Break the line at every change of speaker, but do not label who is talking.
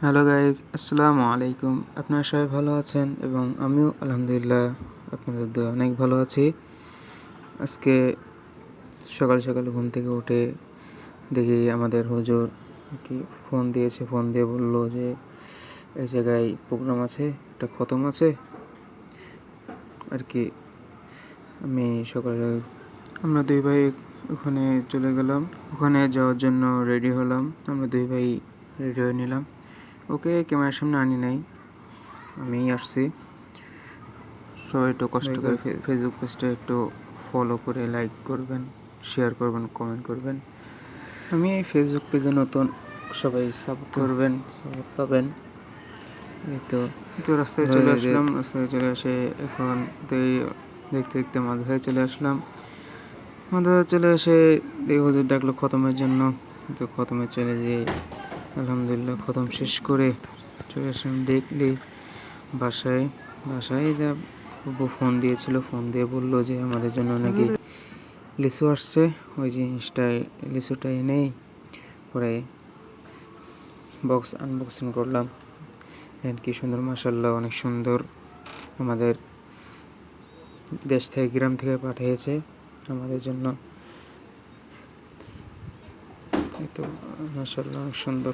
Hello guys, আসসালামু আলাইকুম। আপনারা সবাই ভালো আছেন এবং আমিও আলহামদুলিল্লাহ আপনাদের দোয়ায় অনেক ভালো আছি। আজকে সকাল সকাল ঘুম থেকে উঠে দেখি আমাদের হুজুর কি ফোন দিয়েছে। ফোন দিয়ে বললো যে এই জায়গায় প্রোগ্রাম আছে, একটা খতম আছে আর কি। আমি সকালে আমরা দুই ভাই ওখানে চলে গেলাম। ওখানে যাওয়ার জন্য রেডি হলাম। আমরা দুই ভাই রেডি হয়ে নিলাম। ওকে ক্যামেরার সামনে আনি নাই, আমিই আসছি। সবাই একটু কষ্ট করে ফেসবুক পেজটা একটু ফলো করে লাইক করবেন, শেয়ার করবেন, কমেন্ট করবেন। আমি এই ফেসবুক পেজে নতুন, সবাই সাপোর্ট করবেন, সাপোর্ট পাবেন। এই তো রাস্তায় চলে আসলাম। রাস্তায় চলে এসে এখন দেখতে দেখতে মাদ্রাসায় চলে আসলাম। মাদ্রাসায় চলে এসে দেখি হুজুর ডাকলো খতমের জন্য। তো খতমে চলে যেয়ে আলহামদুলিল্লাহ খতম শেষ করে চলে আসলাম। দেখলি বাসায় যা ফোন দিয়েছিল, ফোন দিয়ে বললো যে আমাদের জন্য নাকি লিচু আসছে, ওই জিনিসটাই লিচুটাই নেই। পরে বক্স আনবক্সিং করলাম। কি সুন্দর, মাশাআল্লাহ, অনেক সুন্দর। আমাদের দেশ থেকে, গ্রাম থেকে পাঠিয়েছে আমাদের জন্য। এই তো মাশাআল্লাহ, অনেক সুন্দর।